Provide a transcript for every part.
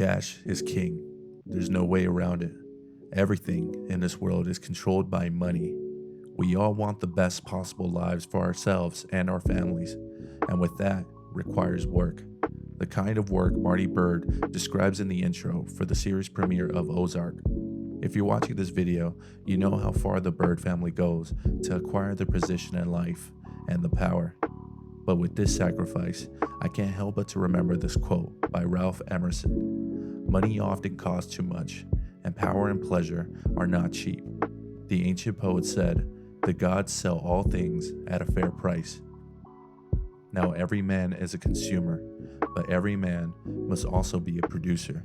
Cash is king. There's no way around it. Everything in this world is controlled by money. We all want the best possible lives for ourselves and our families, and with that requires work. The kind of work Marty Byrde describes in the intro for the series premiere of Ozark. If you're watching this video, you know how far the Byrde family goes to acquire the position in life and the power. But with this sacrifice, I can't help but to remember this quote by Ralph Emerson: "Money often costs too much, and power and pleasure are not cheap." The ancient poet said, "The gods sell all things at a fair price." Now every man is a consumer, but every man must also be a producer,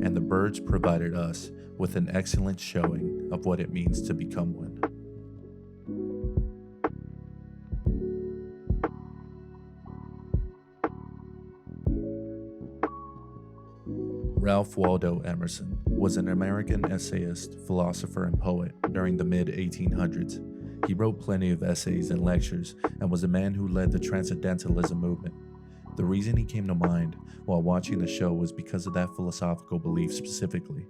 and the Byrdes provided us with an excellent showing of what it means to become one. Ralph Waldo Emerson was an American essayist, philosopher, and poet during the mid-1800s. He wrote plenty of essays and lectures and was a man who led the Transcendentalism movement. The reason he came to mind while watching the show was because of that philosophical belief specifically.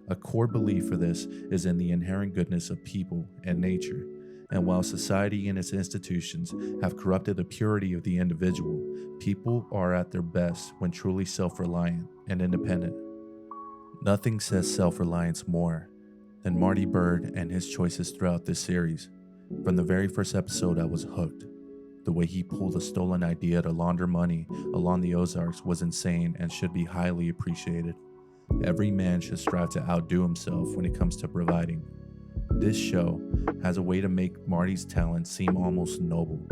A core belief for this is in the inherent goodness of people and nature, and while society and its institutions have corrupted the purity of the individual, people are at their best when truly self-reliant and independent. Nothing says self-reliance more than Marty Byrde and his choices throughout this series. From the very first episode, I was hooked. The way he pulled a stolen idea to launder money along the Ozarks was insane and should be highly appreciated. Every man should strive to outdo himself when it comes to providing. This show has a way to make Marty's talent seem almost noble.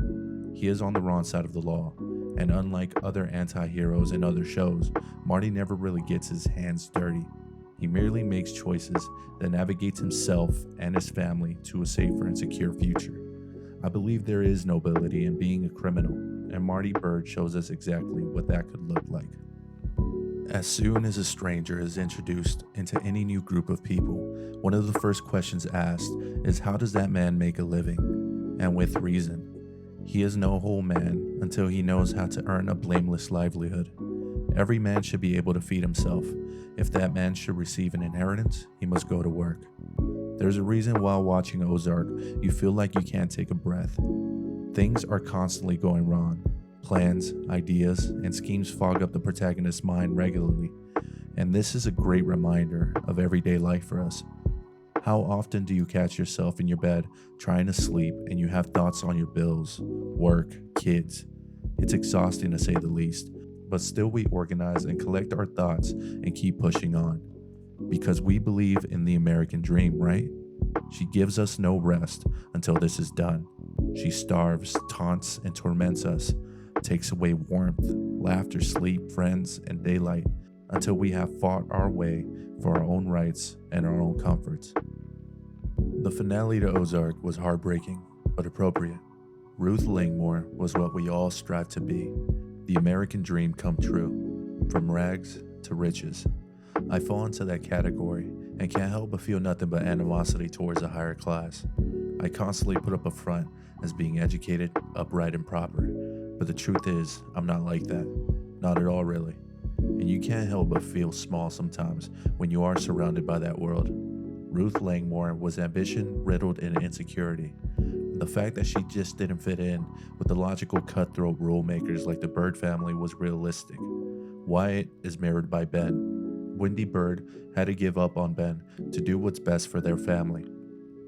He is on the wrong side of the law, and unlike other anti-heroes in other shows, Marty never really gets his hands dirty. He merely makes choices that navigates himself and his family to a safer and secure future. I believe there is nobility in being a criminal, and Marty Byrde shows us exactly what that could look like. As soon as a stranger is introduced into any new group of people, one of the first questions asked is, how does that man make a living? And with reason. He is no whole man until he knows how to earn a blameless livelihood. Every man should be able to feed himself. If that man should receive an inheritance, he must go to work. There's a reason while watching Ozark, you feel like you can't take a breath. Things are constantly going wrong. Plans, ideas, and schemes fog up the protagonist's mind regularly, and this is a great reminder of everyday life for us. How often do you catch yourself in your bed trying to sleep and you have thoughts on your bills, work, kids? It's exhausting to say the least, but still we organize and collect our thoughts and keep pushing on. Because we believe in the American dream, right? She gives us no rest until this is done. She starves, taunts, and torments us, takes away warmth, laughter, sleep, friends, and daylight until we have fought our way for our own rights and our own comforts. The finale to Ozark was heartbreaking, but appropriate. Ruth Langmore was what we all strive to be, the American dream come true, from rags to riches. I fall into that category and can't help but feel nothing but animosity towards a higher class. I constantly put up a front as being educated, upright, and proper. But the truth is, I'm not like that. Not at all, really. And you can't help but feel small sometimes when you are surrounded by that world. Ruth Langmore was ambition riddled in insecurity. The fact that she just didn't fit in with the logical cutthroat rule makers like the Byrde family was realistic. Wyatt is married by Ben. Wendy Byrde had to give up on Ben to do what's best for their family.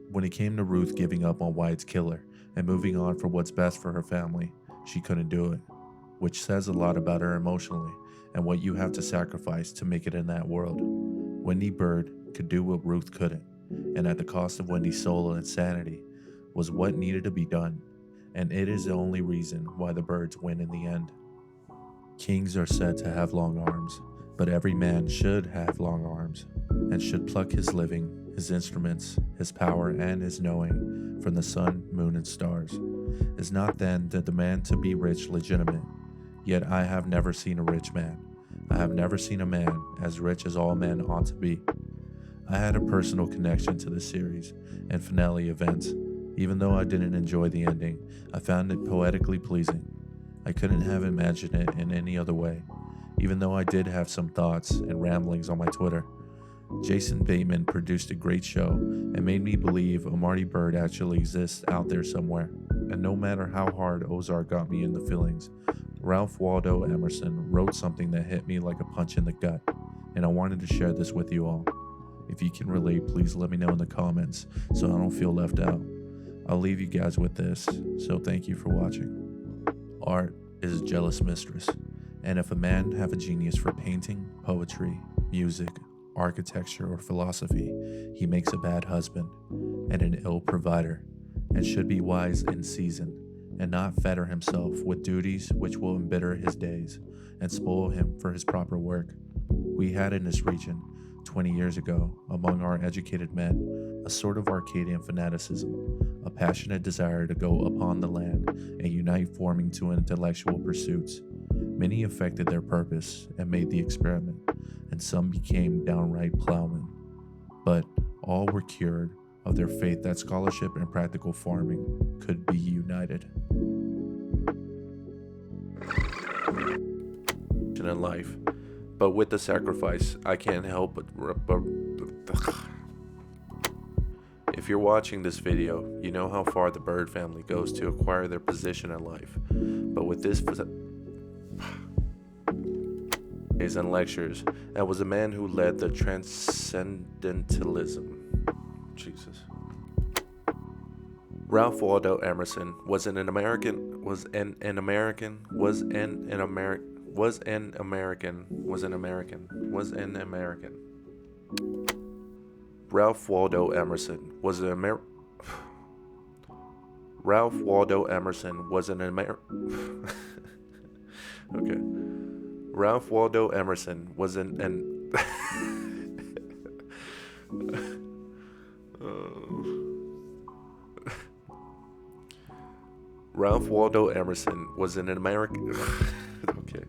When it came to Ruth giving up on Wyatt's killer and moving on for what's best for her family, she couldn't do it, which says a lot about her emotionally and what you have to sacrifice to make it in that world. Wendy Byrde could do what Ruth couldn't, and at the cost of Wendy's soul and sanity was what needed to be done, and it is the only reason why the Byrdes win in the end. Kings are said to have long arms, but every man should have long arms, and should pluck his living, his instruments, his power, and his knowing from the sun, moon, and stars. Is not then the demand to be rich legitimate? Yet I have never seen a rich man. I have never seen a man as rich as all men ought to be. I had a personal connection to this series and finale events. Even though I didn't enjoy the ending, I found it poetically pleasing. I couldn't have imagined it in any other way. even though I did have some thoughts and ramblings on my Twitter. Jason Bateman produced a great show and made me believe a Marty Bird actually exists out there somewhere. And no matter how hard Ozark got me in the feelings, Ralph Waldo Emerson wrote something that hit me like a punch in the gut, and I wanted to share this with you all. If you can relate, please let me know in the comments so I don't feel left out. I'll leave you guys with this, so thank you for watching. Art is a jealous mistress, and if a man have a genius for painting, poetry, music, architecture, or philosophy, he makes a bad husband and an ill provider, and should be wise in season, and not fetter himself with duties which will embitter his days, and spoil him for his proper work. We had in this region, 20 years ago, among our educated men, a sort of Arcadian fanaticism, a passionate desire to go upon the land and unite forming to intellectual pursuits. Many effected their purpose and made the experiment, and some became downright plowmen. But all were cured of their faith that scholarship and practical farming could be united. In life, but with the sacrifice, I can't help but if you're watching this video, you know how far the Bird family goes to acquire their position in life. But with this and lectures, and was a man who led the Transcendentalism. Jesus. Ralph Waldo Emerson was an American. Ralph Waldo Emerson was an Ralph Waldo Emerson was an Okay. Ralph Waldo Emerson was Ralph Waldo Emerson was an American. Okay.